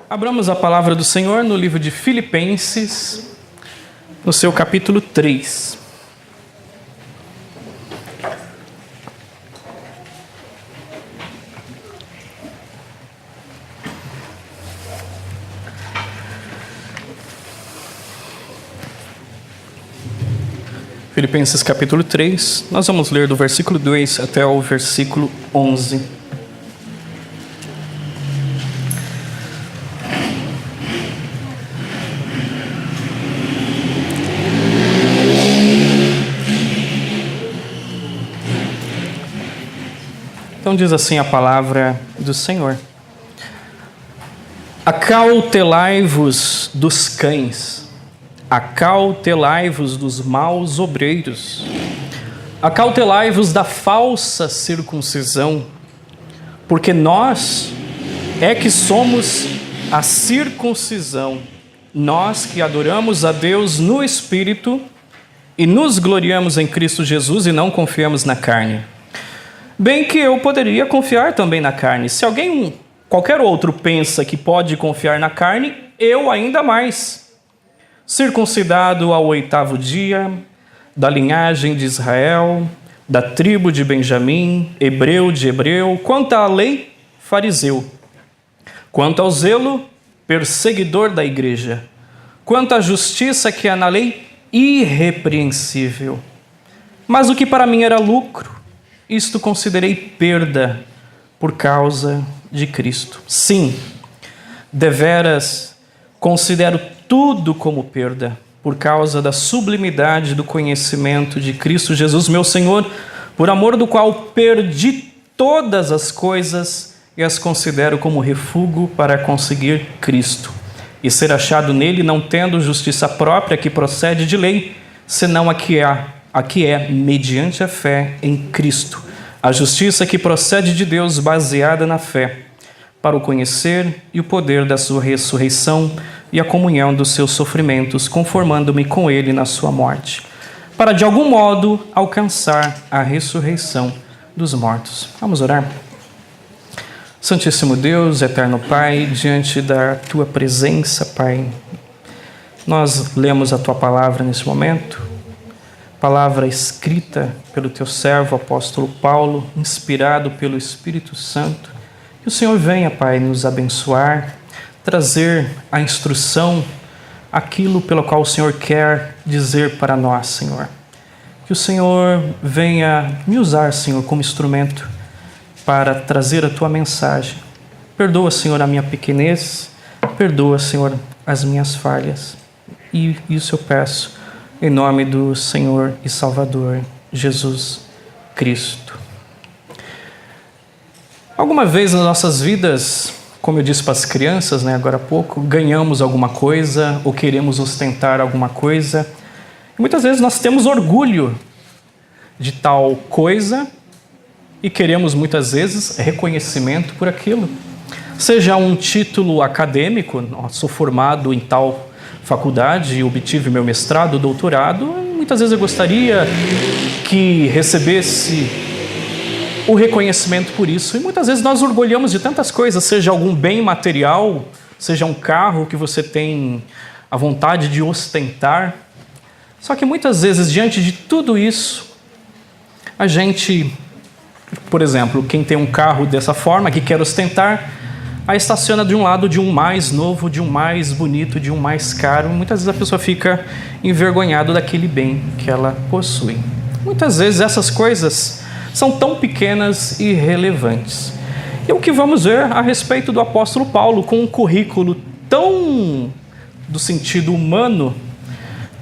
Abramos a palavra do Senhor no livro de Filipenses, no seu capítulo 3. Filipenses capítulo 3, nós vamos ler do versículo 2 até o versículo 11. Então diz assim a palavra do Senhor: Acautelai-vos dos cães, acautelai-vos dos maus obreiros, acautelai-vos da falsa circuncisão, porque nós é que somos a circuncisão, nós que adoramos a Deus no Espírito e nos gloriamos em Cristo Jesus e não confiamos na carne. Bem que eu poderia confiar também na carne. Se qualquer outro pensa que pode confiar na carne, eu ainda mais. Circuncidado ao 8º dia, da linhagem de Israel, da tribo de Benjamim, hebreu de hebreu, quanto à lei, fariseu, quanto ao zelo, perseguidor da igreja, quanto à justiça que há na lei, irrepreensível. Mas o que para mim era lucro, isto considerei perda por causa de Cristo. Sim, deveras considero tudo como perda, por causa da sublimidade do conhecimento de Cristo Jesus, meu Senhor, por amor do qual perdi todas as coisas e as considero como refúgio para conseguir Cristo, e ser achado nele, não tendo justiça própria que procede de lei, senão a que é mediante a fé em Cristo, a justiça que procede de Deus baseada na fé, para o conhecer e o poder da sua ressurreição e a comunhão dos seus sofrimentos, conformando-me com ele na sua morte, para de algum modo alcançar a ressurreição dos mortos. Vamos orar? Santíssimo Deus, eterno Pai, diante da tua presença, Pai, nós lemos a tua palavra nesse momento, palavra escrita pelo teu servo, apóstolo Paulo, inspirado pelo Espírito Santo. Que o Senhor venha, Pai, nos abençoar, trazer a instrução, aquilo pelo qual o Senhor quer dizer para nós, Senhor. Que o Senhor venha me usar, Senhor, como instrumento para trazer a tua mensagem. Perdoa, Senhor, a minha pequenez, perdoa, Senhor, as minhas falhas. E isso eu peço em nome do Senhor e Salvador Jesus Cristo. Alguma vez nas nossas vidas, como eu disse para as crianças, agora há pouco, ganhamos alguma coisa ou queremos ostentar alguma coisa. E muitas vezes nós temos orgulho de tal coisa e queremos muitas vezes reconhecimento por aquilo. Seja um título acadêmico, sou formado em tal faculdade, obtive meu mestrado, doutorado, muitas vezes eu gostaria que recebesse o reconhecimento por isso. E muitas vezes nós orgulhamos de tantas coisas, seja algum bem material, seja um carro que você tem a vontade de ostentar. Só que muitas vezes, diante de tudo isso, a gente, por exemplo, quem tem um carro dessa forma, que quer ostentar, aí estaciona de um lado de um mais novo, de um mais bonito, de um mais caro. Muitas vezes a pessoa fica envergonhada daquele bem que ela possui. Muitas vezes essas coisas são tão pequenas e irrelevantes. E o que vamos ver a respeito do apóstolo Paulo, com um currículo tão, do sentido humano,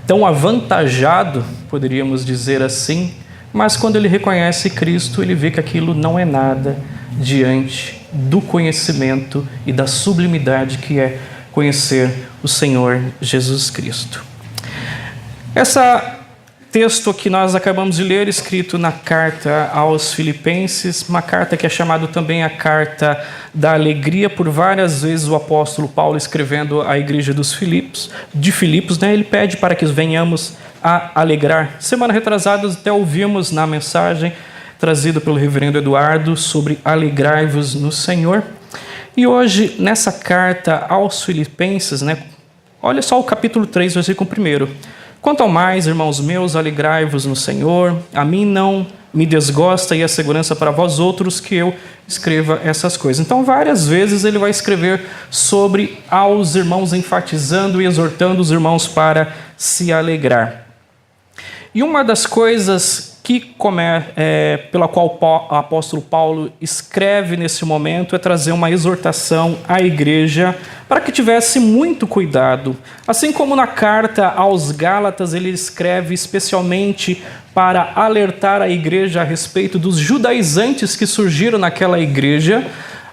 tão avantajado, poderíamos dizer assim, mas quando ele reconhece Cristo, ele vê que aquilo não é nada diante do conhecimento e da sublimidade que é conhecer o Senhor Jesus Cristo. Esse texto que nós acabamos de ler, escrito na carta aos Filipenses, uma carta que é chamada também a carta da alegria, por várias vezes o apóstolo Paulo escrevendo à igreja de Filipos, ele pede para que venhamos a alegrar. Semana retrasada até ouvimos na mensagem trazida pelo reverendo Eduardo sobre alegrai-vos no Senhor. E hoje, nessa carta aos Filipenses, olha só o capítulo 3, versículo 1. Quanto ao mais, irmãos meus, alegrai-vos no Senhor. A mim não me desgosta e a segurança para vós outros que eu escreva essas coisas. Então, várias vezes ele vai escrever sobre aos irmãos, enfatizando e exortando os irmãos para se alegrar. E uma das coisas pela qual o apóstolo Paulo escreve nesse momento é trazer uma exortação à igreja para que tivesse muito cuidado. Assim como na carta aos Gálatas ele escreve especialmente para alertar a igreja a respeito dos judaizantes que surgiram naquela igreja,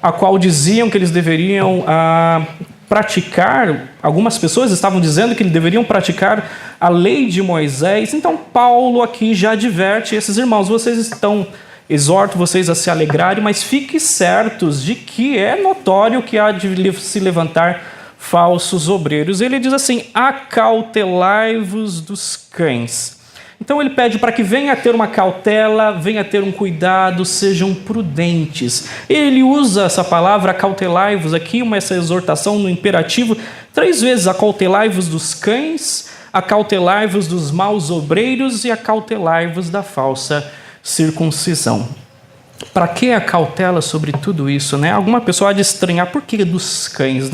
a qual diziam que eles deveriam praticar, algumas pessoas estavam dizendo que eles deveriam praticar a lei de Moisés. Então Paulo aqui já adverte esses irmãos: exorto vocês a se alegrarem, mas fiquem certos de que é notório que há de se levantar falsos obreiros. Ele diz assim: acautelai-vos dos cães. Então ele pede para que venha a ter uma cautela, venha a ter um cuidado, sejam prudentes. Ele usa essa palavra acautelai-vos aqui, essa exortação no imperativo, 3 vezes: acautelai-vos dos cães, acautelai-vos dos maus obreiros e acautelai-vos da falsa circuncisão. Para que a cautela sobre tudo isso? Alguma pessoa há de estranhar: por que dos cães?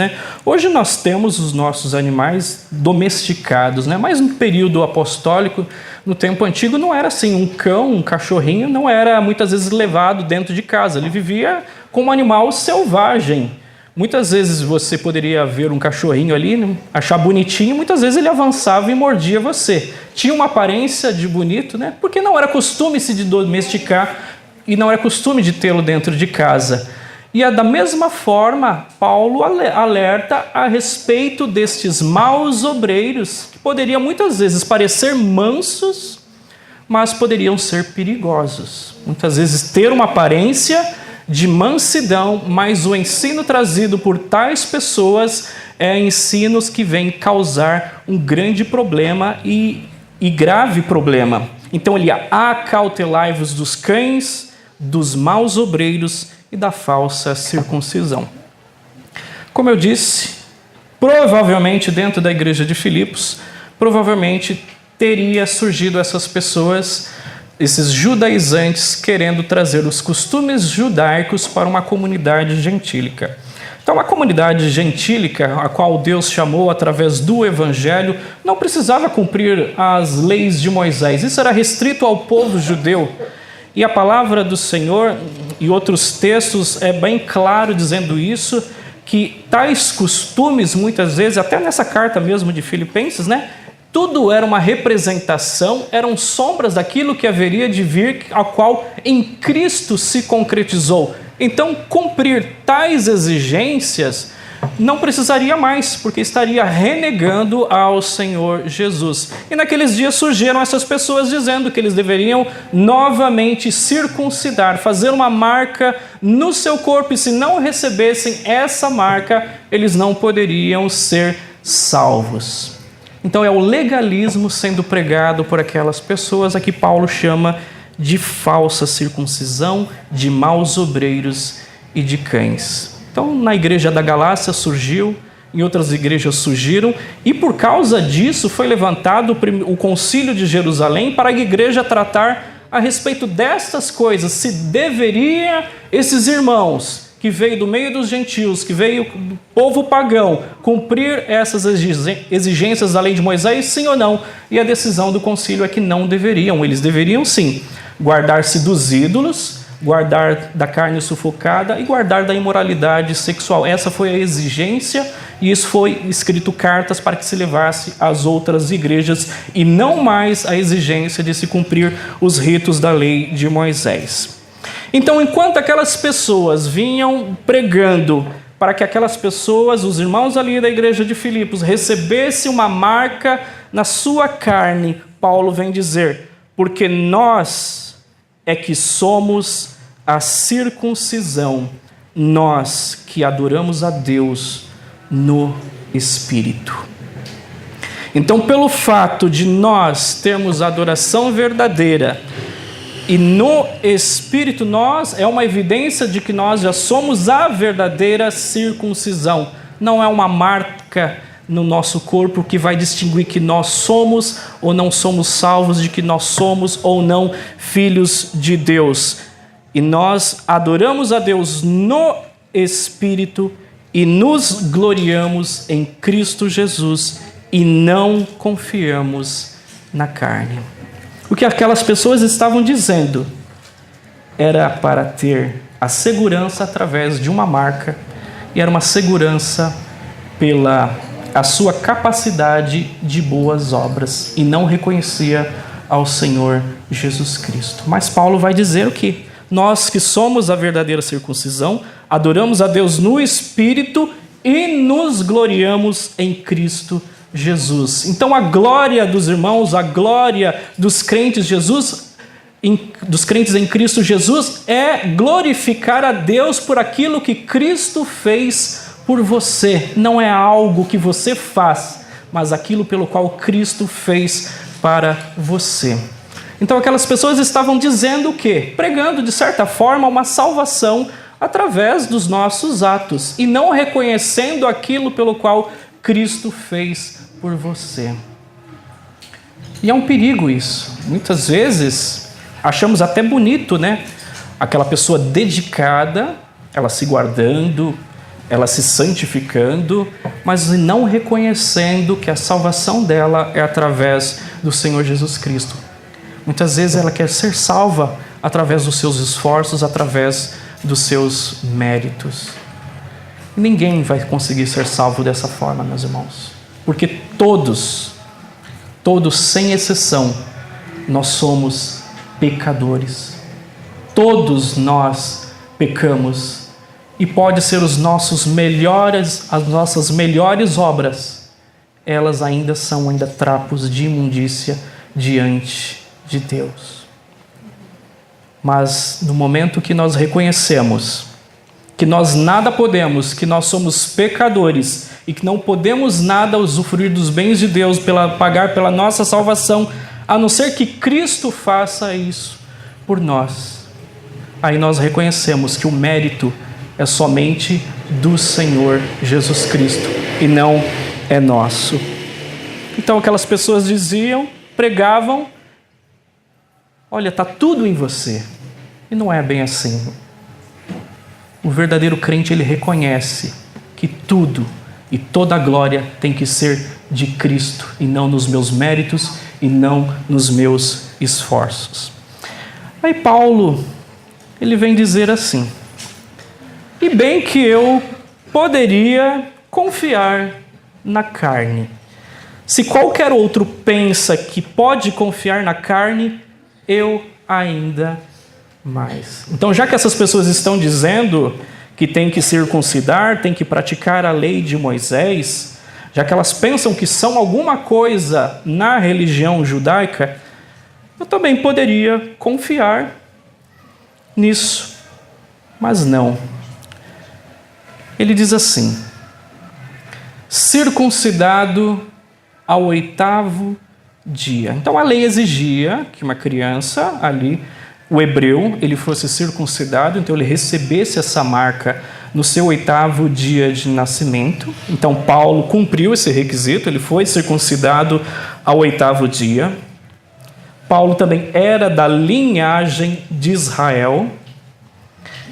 Hoje nós temos os nossos animais domesticados, mas no período apostólico, no tempo antigo, não era assim. Um cão, um cachorrinho não era muitas vezes levado dentro de casa. Ele vivia como um animal selvagem. Muitas vezes você poderia ver um cachorrinho ali, achar bonitinho, muitas vezes ele avançava e mordia você. Tinha uma aparência de bonito, porque não era costume se de domesticar e não era costume de tê-lo dentro de casa. E da mesma forma, Paulo alerta a respeito destes maus obreiros, que poderiam muitas vezes parecer mansos, mas poderiam ser perigosos. Muitas vezes ter uma aparência de mansidão, mas o ensino trazido por tais pessoas é ensinos que vêm causar um grande problema e grave problema. Então ele acautelai-vos dos cães, dos maus obreiros e da falsa circuncisão. Como eu disse, provavelmente dentro da igreja de Filipos, provavelmente teria surgido essas pessoas, esses judaizantes, querendo trazer os costumes judaicos para uma comunidade gentílica. Então, a comunidade gentílica, a qual Deus chamou através do Evangelho, não precisava cumprir as leis de Moisés. Isso era restrito ao povo judeu. E a palavra do Senhor e outros textos é bem claro dizendo isso, que tais costumes, muitas vezes, até nessa carta mesmo de Filipenses, tudo era uma representação, eram sombras daquilo que haveria de vir, ao qual em Cristo se concretizou. Então, cumprir tais exigências não precisaria mais, porque estaria renegando ao Senhor Jesus. E naqueles dias surgiram essas pessoas dizendo que eles deveriam novamente circuncidar, fazer uma marca no seu corpo, e se não recebessem essa marca, eles não poderiam ser salvos. Então é o legalismo sendo pregado por aquelas pessoas a que Paulo chama de falsa circuncisão, de maus obreiros e de cães. Então, na igreja da Galácia surgiu, em outras igrejas surgiram, e por causa disso foi levantado o Concílio de Jerusalém para a igreja tratar a respeito destas coisas. Se deveria esses irmãos que veio do meio dos gentios, que veio do povo pagão, cumprir essas exigências da lei de Moisés, sim ou não? E a decisão do concílio é que não deveriam. Eles deveriam sim guardar-se dos ídolos, guardar da carne sufocada e guardar da imoralidade sexual. Essa foi a exigência, e isso foi escrito cartas para que se levasse às outras igrejas, e não mais a exigência de se cumprir os ritos da lei de Moisés. Então, enquanto aquelas pessoas vinham pregando para que aquelas pessoas, os irmãos ali da igreja de Filipos, recebessem uma marca na sua carne, Paulo vem dizer: porque nós é que somos a circuncisão, nós que adoramos a Deus no Espírito. Então, pelo fato de nós termos a adoração verdadeira, E no Espírito nós é uma evidência de que nós já somos a verdadeira circuncisão. Não é uma marca no nosso corpo que vai distinguir que nós somos ou não somos salvos, de que nós somos ou não filhos de Deus. E nós adoramos a Deus no Espírito e nos gloriamos em Cristo Jesus e não confiamos na carne. O que aquelas pessoas estavam dizendo era para ter a segurança através de uma marca, e era uma segurança pela a sua capacidade de boas obras, e não reconhecia ao Senhor Jesus Cristo. Mas Paulo vai dizer o quê? Nós que somos a verdadeira circuncisão, adoramos a Deus no Espírito e nos gloriamos em Cristo Jesus. Então a glória dos irmãos, a glória dos crentes dos crentes em Cristo Jesus é glorificar a Deus por aquilo que Cristo fez por você. Não é algo que você faz, mas aquilo pelo qual Cristo fez para você. Então aquelas pessoas estavam dizendo o quê? Pregando de certa forma uma salvação através dos nossos atos e não reconhecendo aquilo pelo qual Cristo fez por você. E é um perigo isso. Muitas vezes achamos até bonito, né? Aquela pessoa dedicada, ela se guardando, ela se santificando, mas não reconhecendo que a salvação dela é através do Senhor Jesus Cristo. Muitas vezes ela quer ser salva através dos seus esforços, através dos seus méritos. Ninguém vai conseguir ser salvo dessa forma, meus irmãos. Porque todos sem exceção, nós somos pecadores. Todos nós pecamos. E pode ser as nossas melhores obras, elas ainda são trapos de imundícia diante de Deus. Mas no momento que nós reconhecemos que nós nada podemos, que nós somos pecadores e que não podemos nada usufruir dos bens de Deus, pagar pela nossa salvação, a não ser que Cristo faça isso por nós, aí nós reconhecemos que o mérito é somente do Senhor Jesus Cristo e não é nosso. Então aquelas pessoas diziam, pregavam, olha, está tudo em você. E não é bem assim. O verdadeiro crente, ele reconhece que tudo e toda a glória tem que ser de Cristo e não nos meus méritos e não nos meus esforços. Aí Paulo, ele vem dizer assim: e bem que eu poderia confiar na carne. Se qualquer outro pensa que pode confiar na carne, eu ainda mais. Então, já que essas pessoas estão dizendo que tem que circuncidar, tem que praticar a lei de Moisés, já que elas pensam que são alguma coisa na religião judaica, eu também poderia confiar nisso. Mas não. Ele diz assim: circuncidado ao 8º dia. Então a lei exigia que uma criança ali, o hebreu, ele fosse circuncidado, então ele recebesse essa marca no seu 8º dia de nascimento. Então Paulo cumpriu esse requisito, ele foi circuncidado ao 8º dia. Paulo também era da linhagem de Israel.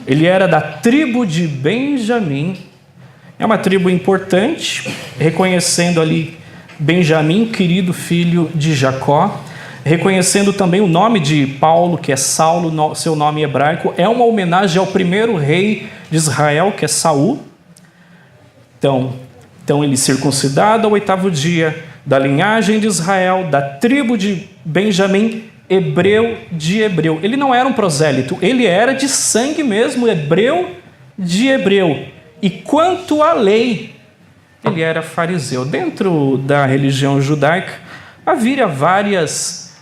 Ele era da tribo de Benjamim. É uma tribo importante, reconhecendo ali Benjamim, querido filho de Jacó, reconhecendo também o nome de Paulo, que é Saulo, seu nome hebraico, é uma homenagem ao primeiro rei de Israel, que é Saul. Então ele circuncidado ao 8º dia, da linhagem de Israel, da tribo de Benjamim, hebreu de hebreu. Ele não era um prosélito, ele era de sangue mesmo, hebreu de hebreu. E quanto à lei, ele era fariseu. Dentro da religião judaica havia várias,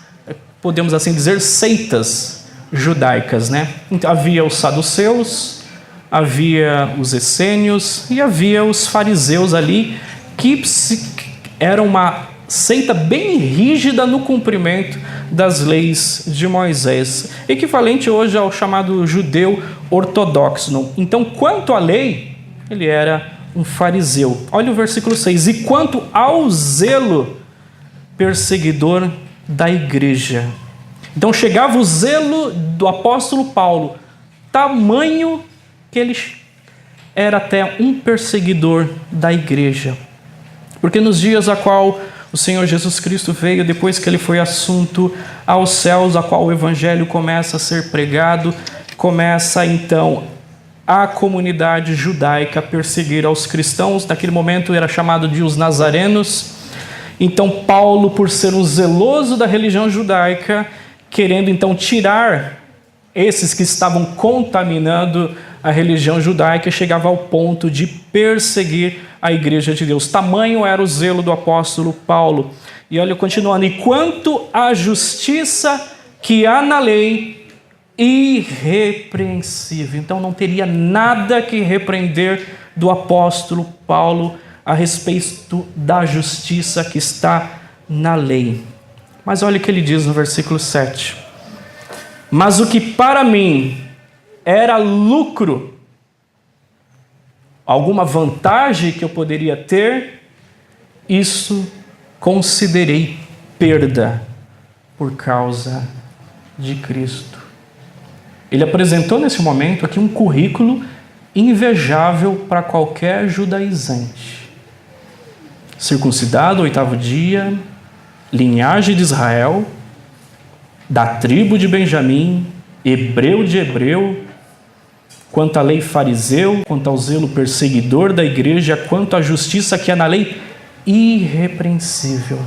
podemos assim dizer, seitas judaicas, né? Então, havia os saduceus, havia os essênios e havia os fariseus ali, que era uma seita bem rígida no cumprimento das leis de Moisés, equivalente hoje ao chamado judeu ortodoxo. Então, quanto à lei, ele era um fariseu. Olha o versículo 6. E quanto ao zelo, perseguidor da igreja. Então chegava o zelo do apóstolo Paulo, tamanho que ele era até um perseguidor da igreja. Porque nos dias a qual o Senhor Jesus Cristo veio, depois que ele foi assunto aos céus, a qual o evangelho começa a ser pregado, começa então a comunidade judaica a perseguir aos cristãos. Naquele momento era chamado de os nazarenos. Então Paulo, por ser um zeloso da religião judaica, querendo então tirar esses que estavam contaminando a religião judaica, chegava ao ponto de perseguir a igreja de Deus. Tamanho era o zelo do apóstolo Paulo. E olha, continuando, e quanto à justiça que há na lei, irrepreensível. Então não teria nada que repreender do apóstolo Paulo a respeito da justiça que está na lei. Mas olha o que ele diz no versículo 7. Mas o que para mim era lucro, alguma vantagem que eu poderia ter, isso considerei perda por causa de Cristo. Ele apresentou nesse momento aqui um currículo invejável para qualquer judaizante. Circuncidado ao 8º dia, linhagem de Israel, da tribo de Benjamim, hebreu de hebreu, quanto à lei fariseu, quanto ao zelo perseguidor da igreja, quanto à justiça que há na lei, irrepreensível.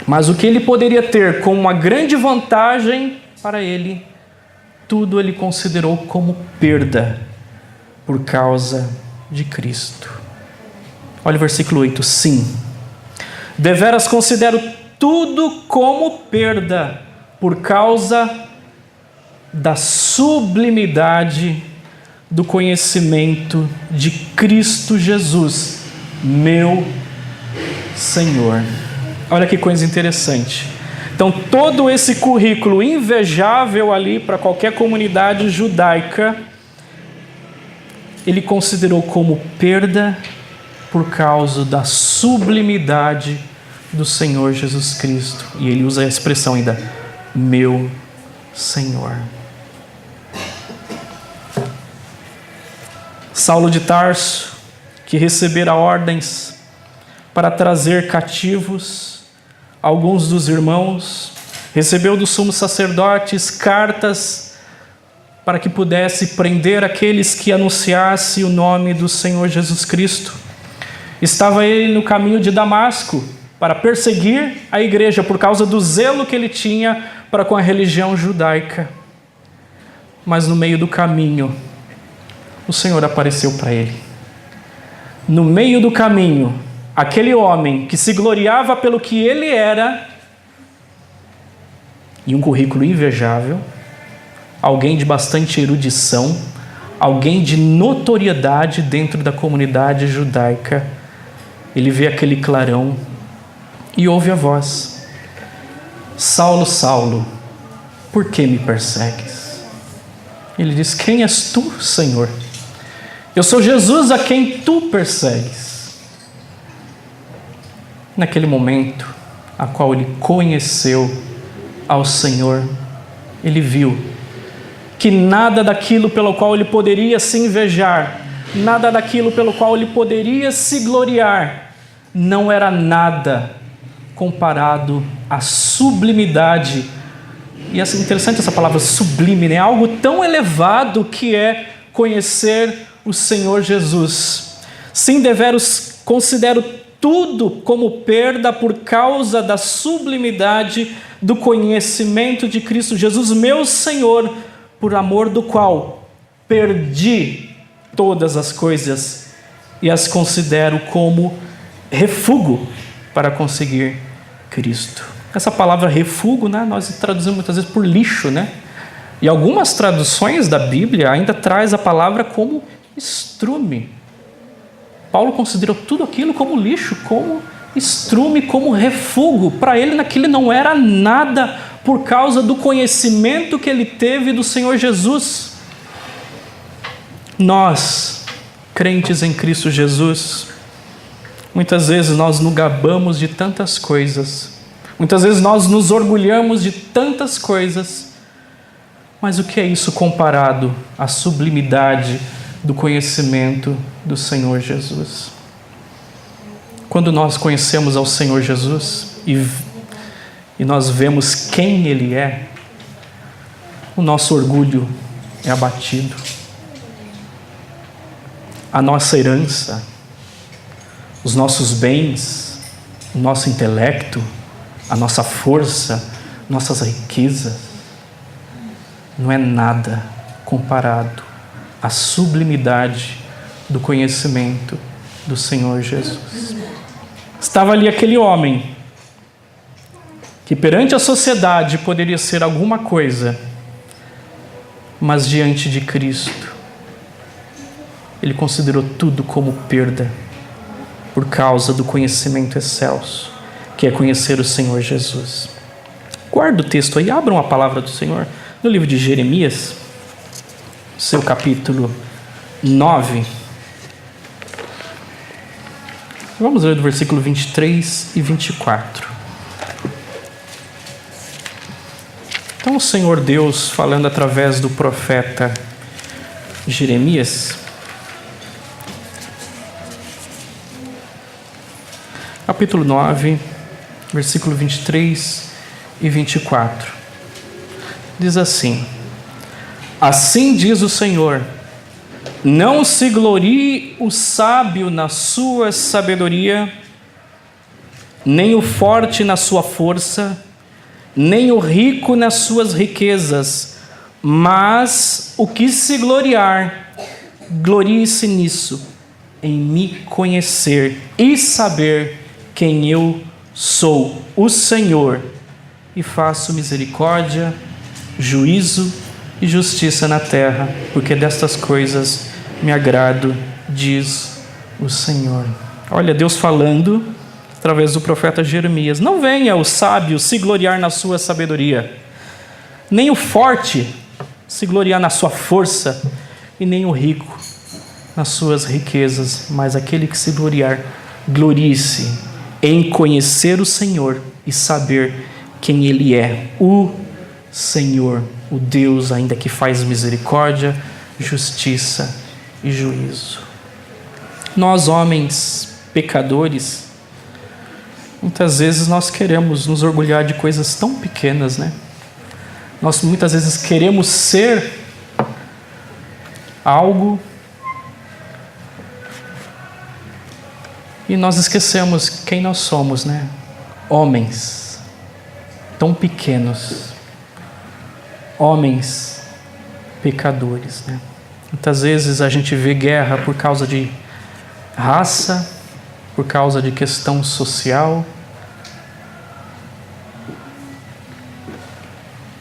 Mas o que ele poderia ter como uma grande vantagem para ele, tudo ele considerou como perda por causa de Cristo. Olha o versículo 8. Sim, deveras considero tudo como perda por causa da sublimidade do conhecimento de Cristo Jesus, meu Senhor. Olha que coisa interessante. Então, todo esse currículo invejável ali para qualquer comunidade judaica, ele considerou como perda por causa da sublimidade do Senhor Jesus Cristo. E ele usa a expressão ainda, meu Senhor. Saulo de Tarso, que recebera ordens para trazer cativos alguns dos irmãos, recebeu dos sumos sacerdotes cartas para que pudesse prender aqueles que anunciassem o nome do Senhor Jesus Cristo. Estava ele no caminho de Damasco para perseguir a igreja por causa do zelo que ele tinha para com a religião judaica. Mas no meio do caminho, o Senhor apareceu para ele. No meio do caminho, aquele homem que se gloriava pelo que ele era, e um currículo invejável, alguém de bastante erudição, alguém de notoriedade dentro da comunidade judaica, ele vê aquele clarão e ouve a voz: Saulo, Saulo, por que me persegues? Ele diz: quem és tu, Senhor? Eu sou Jesus a quem tu persegues. Naquele momento, a qual ele conheceu ao Senhor, ele viu que nada daquilo pelo qual ele poderia se invejar, nada daquilo pelo qual ele poderia se gloriar, não era nada comparado à sublimidade. E é interessante essa palavra sublime, né? Algo tão elevado que é conhecer o Senhor Jesus. Sim, deveros considero tudo como perda por causa da sublimidade do conhecimento de Cristo Jesus, meu Senhor, por amor do qual perdi todas as coisas e as considero como refúgio para conseguir Cristo. Essa palavra refúgio, né, nós traduzimos muitas vezes por lixo, né? E algumas traduções da Bíblia ainda traz a palavra como estrume. Paulo considerou tudo aquilo como lixo, como estrume como refúgio. Para ele, naquilo não era nada, por causa do conhecimento que ele teve do Senhor Jesus. Nós, crentes em Cristo Jesus, muitas vezes nós nos gabamos de tantas coisas, muitas vezes nós nos orgulhamos de tantas coisas, mas o que é isso comparado à sublimidade do conhecimento do Senhor Jesus? Quando nós conhecemos ao Senhor Jesus e nós vemos quem Ele é, o nosso orgulho é abatido. A nossa herança, os nossos bens, o nosso intelecto, a nossa força, nossas riquezas, não é nada comparado à sublimidade do conhecimento do Senhor Jesus. Estava ali aquele homem que perante a sociedade poderia ser alguma coisa, mas diante de Cristo ele considerou tudo como perda por causa do conhecimento excelso, que é conhecer o Senhor Jesus. Guarda o texto aí, abram a palavra do Senhor no livro de Jeremias, seu capítulo 9. Vamos ler do versículo 23 e 24. Então o Senhor Deus, falando através do profeta Jeremias, capítulo 9, versículo 23 e 24. Diz assim: assim diz o Senhor, não se glorie o sábio na sua sabedoria, nem o forte na sua força, nem o rico nas suas riquezas, mas o que se gloriar, glorie-se nisso, em me conhecer e saber quem eu sou, o Senhor, e faço misericórdia, juízo e justiça na terra, porque destas coisas me agrado, diz o Senhor. Olha, Deus falando através do profeta Jeremias: não venha o sábio se gloriar na sua sabedoria, nem o forte se gloriar na sua força, e nem o rico nas suas riquezas, mas aquele que se gloriar, glorie-se em conhecer o Senhor e saber quem Ele é, o Senhor, o Deus ainda que faz misericórdia, justiça e juízo. Nós, homens pecadores, muitas vezes nós queremos nos orgulhar de coisas tão pequenas, né? Nós muitas vezes queremos ser algo e nós esquecemos quem nós somos, né? Homens tão pequenos, homens pecadores, né? Muitas vezes a gente vê guerra por causa de raça, por causa de questão social.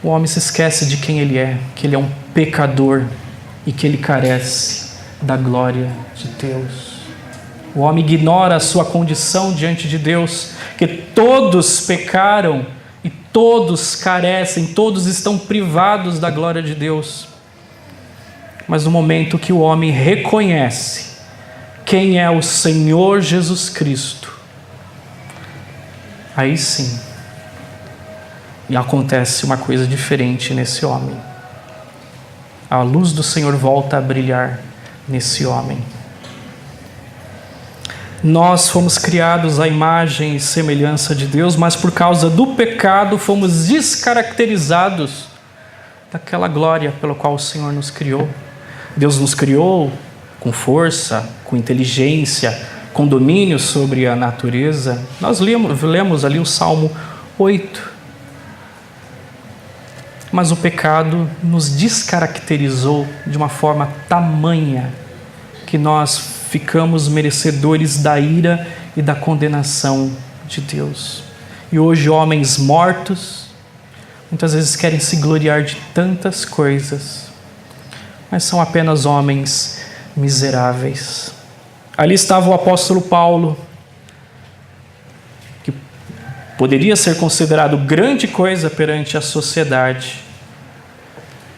O homem se esquece de quem ele é, que ele é um pecador e que ele carece da glória de Deus. O homem ignora a sua condição diante de Deus, que todos pecaram e todos carecem, todos estão privados da glória de Deus. Mas no momento que o homem reconhece quem é o Senhor Jesus Cristo, aí sim, e acontece uma coisa diferente nesse homem. A luz do Senhor volta a brilhar nesse homem. Nós fomos criados à imagem e semelhança de Deus, mas por causa do pecado fomos descaracterizados daquela glória pela qual o Senhor nos criou. Deus nos criou com força, com inteligência, com domínio sobre a natureza. Nós lemos ali o Salmo 8. Mas o pecado nos descaracterizou de uma forma tamanha que nós ficamos merecedores da ira e da condenação de Deus. E hoje homens mortos muitas vezes querem se gloriar de tantas coisas, mas são apenas homens miseráveis. Ali estava o apóstolo Paulo, Poderia ser considerado grande coisa perante a sociedade,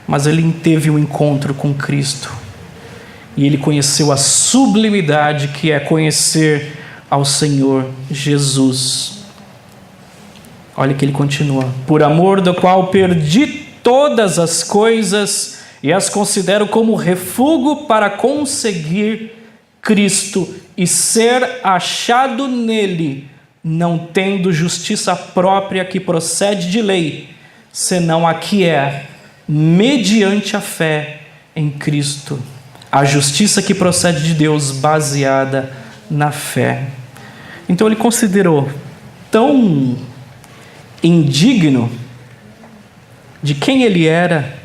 mas ele teve um encontro com Cristo e ele conheceu a sublimidade que é conhecer ao Senhor Jesus. Olha que ele continua: por amor do qual perdi todas as coisas e as considero como refúgio para conseguir Cristo e ser achado nele, não tendo justiça própria que procede de lei, senão a que é mediante a fé em Cristo, a justiça que procede de Deus baseada na fé. Então ele considerou tão indigno de quem ele era,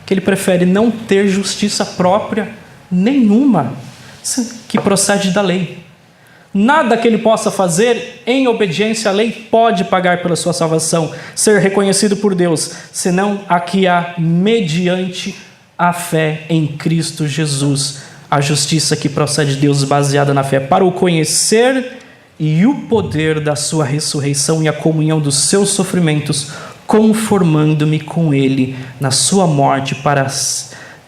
que ele prefere não ter justiça própria nenhuma que procede da lei. Nada que ele possa fazer em obediência à lei pode pagar pela sua salvação, ser reconhecido por Deus, senão a que há mediante a fé em Cristo Jesus, a justiça que procede de Deus baseada na fé, para o conhecer e o poder da sua ressurreição e a comunhão dos seus sofrimentos, conformando-me com ele na sua morte, para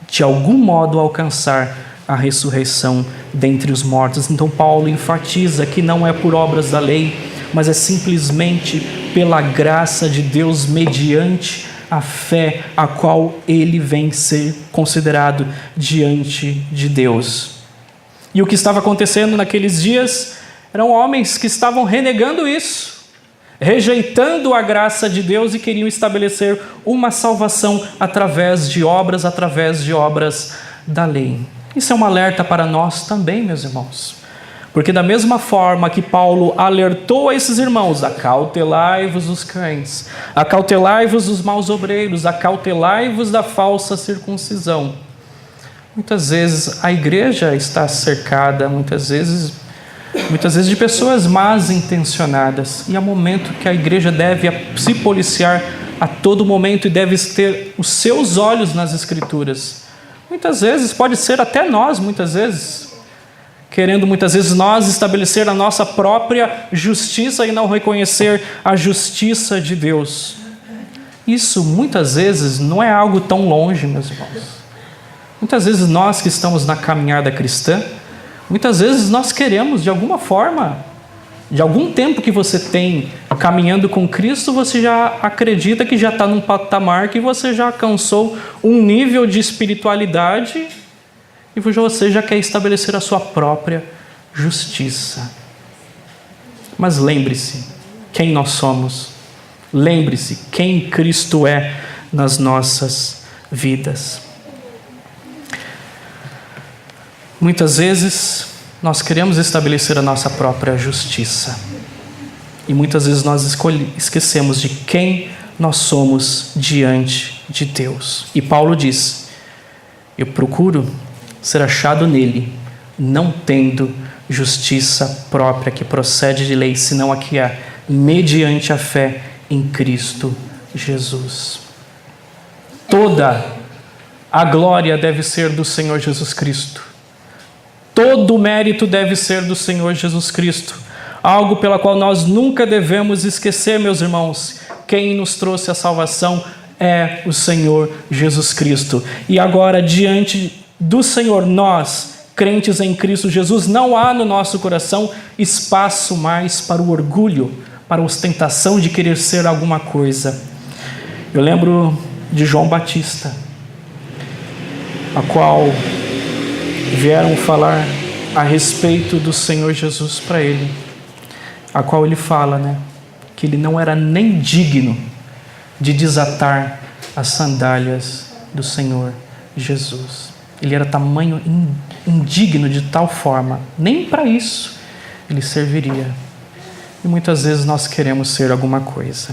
de algum modo alcançar a ressurreição dentre os mortos. Então Paulo enfatiza que não é por obras da lei, mas é simplesmente pela graça de Deus mediante a fé a qual ele vem ser considerado diante de Deus. E o que estava acontecendo naqueles dias eram homens que estavam renegando isso, rejeitando a graça de Deus e queriam estabelecer uma salvação através de obras da lei. Isso é um alerta para nós também, meus irmãos. Porque da mesma forma que Paulo alertou a esses irmãos: acautelai-vos dos cães, acautelai-vos dos maus obreiros, acautelai-vos da falsa circuncisão. Muitas vezes a igreja está cercada, muitas vezes de pessoas más intencionadas, e é um momento que a igreja deve se policiar a todo momento e deve ter os seus olhos nas Escrituras. Muitas vezes, pode ser até nós, muitas vezes, querendo muitas vezes nós estabelecer a nossa própria justiça e não reconhecer a justiça de Deus. Isso muitas vezes não é algo tão longe, meus irmãos. Muitas vezes nós que estamos na caminhada cristã, muitas vezes nós queremos de alguma forma, de algum tempo que você tem caminhando com Cristo, você já acredita que já está num patamar, que você já alcançou um nível de espiritualidade e você já quer estabelecer a sua própria justiça. Mas lembre-se quem nós somos. Lembre-se quem Cristo é nas nossas vidas. Muitas vezes nós queremos estabelecer a nossa própria justiça. E muitas vezes nós esquecemos de quem nós somos diante de Deus. E Paulo diz: eu procuro ser achado nele, não tendo justiça própria que procede de lei, senão a que há mediante a fé em Cristo Jesus. Toda a glória deve ser do Senhor Jesus Cristo. Todo o mérito deve ser do Senhor Jesus Cristo. Algo pela qual nós nunca devemos esquecer, meus irmãos. Quem nos trouxe a salvação é o Senhor Jesus Cristo. E agora, diante do Senhor, nós, crentes em Cristo Jesus, não há no nosso coração espaço mais para o orgulho, para a ostentação de querer ser alguma coisa. Eu lembro de João Batista, a qual vieram falar a respeito do Senhor Jesus para ele, a qual ele fala, que ele não era nem digno de desatar as sandálias do Senhor Jesus. Ele era tamanho indigno de tal forma, nem para isso ele serviria. E muitas vezes nós queremos ser alguma coisa.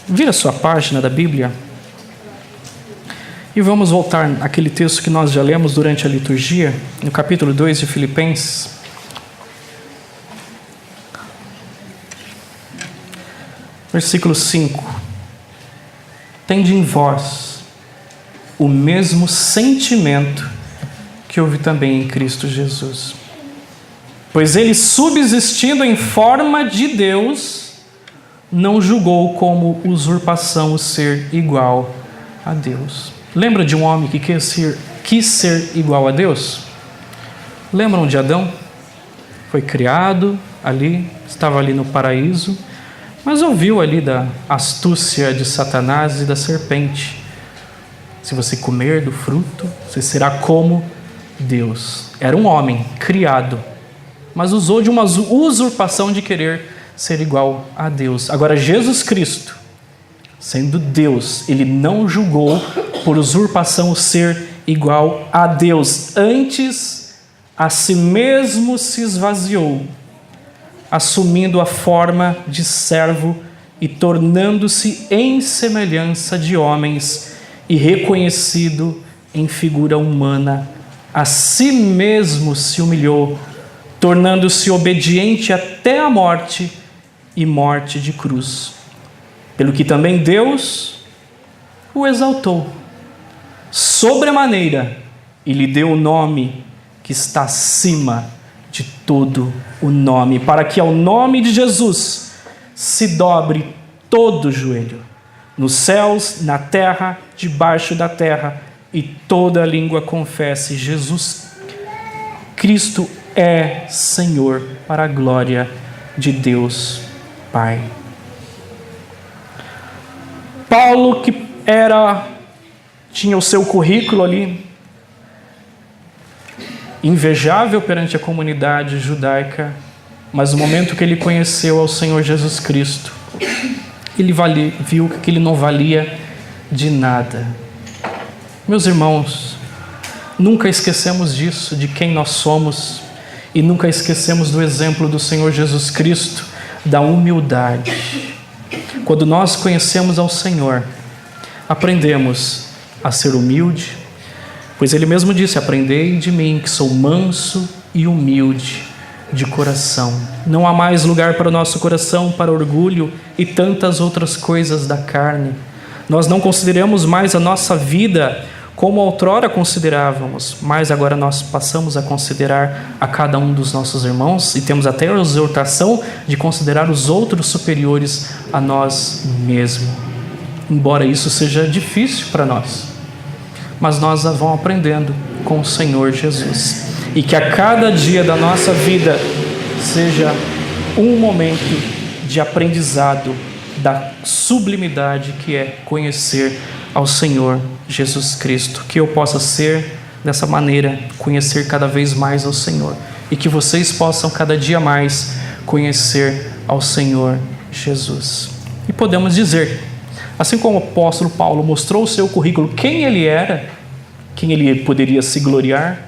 Vira sua página da Bíblia e vamos voltar àquele texto que nós já lemos durante a liturgia, no capítulo 2 de Filipenses. Versículo 5. Tende em vós o mesmo sentimento que houve também em Cristo Jesus. Pois ele, subsistindo em forma de Deus, não julgou como usurpação o ser igual a Deus. Lembra de um homem que quis ser igual a Deus? Lembram de Adão? Foi criado ali, estava ali no paraíso, mas ouviu ali da astúcia de Satanás e da serpente. Se você comer do fruto, você será como Deus. Era um homem criado, mas usou de uma usurpação de querer ser igual a Deus. Agora, Jesus Cristo, sendo Deus, ele não julgou por usurpação o ser igual a Deus. Antes, a si mesmo se esvaziou, assumindo a forma de servo e tornando-se em semelhança de homens e reconhecido em figura humana. A si mesmo se humilhou, tornando-se obediente até a morte e morte de cruz. Pelo que também Deus o exaltou sobremaneira e lhe deu o nome que está acima de todo o nome, para que ao nome de Jesus se dobre todo o joelho, nos céus, na terra, debaixo da terra, e toda língua confesse: Jesus Cristo é Senhor, para a glória de Deus Pai. Paulo, que tinha o seu currículo ali invejável perante a comunidade judaica, mas no momento que ele conheceu ao Senhor Jesus Cristo, ele viu que ele não valia de nada. Meus irmãos, nunca esquecemos disso, de quem nós somos, e nunca esquecemos do exemplo do Senhor Jesus Cristo, da humildade. Quando nós conhecemos ao Senhor, aprendemos a ser humilde, pois Ele mesmo disse: aprendei de mim, que sou manso e humilde de coração. Não há mais lugar para o nosso coração, para orgulho e tantas outras coisas da carne. Nós não consideramos mais a nossa vida como outrora considerávamos, mas agora nós passamos a considerar a cada um dos nossos irmãos, e temos até a exortação de considerar os outros superiores a nós mesmos. Embora isso seja difícil para nós, mas nós vamos aprendendo com o Senhor Jesus. E que a cada dia da nossa vida seja um momento de aprendizado da sublimidade que é conhecer ao Senhor Jesus Cristo. Que eu possa ser dessa maneira, conhecer cada vez mais ao Senhor, e que vocês possam cada dia mais conhecer ao Senhor Jesus. E podemos dizer, assim como o apóstolo Paulo mostrou o seu currículo, quem ele era, quem ele poderia se gloriar,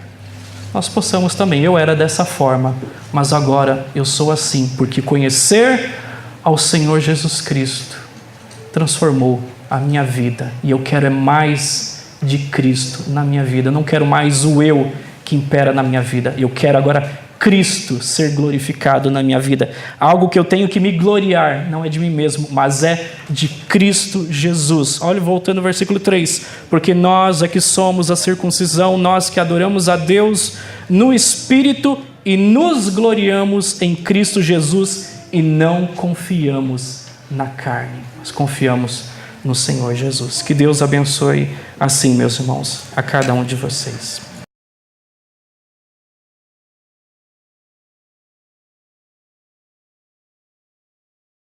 nós possamos também: eu era dessa forma, mas agora eu sou assim, porque conhecer ao Senhor Jesus Cristo transformou a minha vida, e eu quero mais de Cristo na minha vida. Eu não quero mais o eu que impera na minha vida, eu quero agora Cristo ser glorificado na minha vida. Algo que eu tenho que me gloriar não é de mim mesmo, mas é de Cristo Jesus. Olha, voltando ao versículo 3: porque nós é que somos a circuncisão, nós que adoramos a Deus no Espírito e nos gloriamos em Cristo Jesus, e não confiamos na carne, mas confiamos no Senhor Jesus. Que Deus abençoe assim, meus irmãos, a cada um de vocês.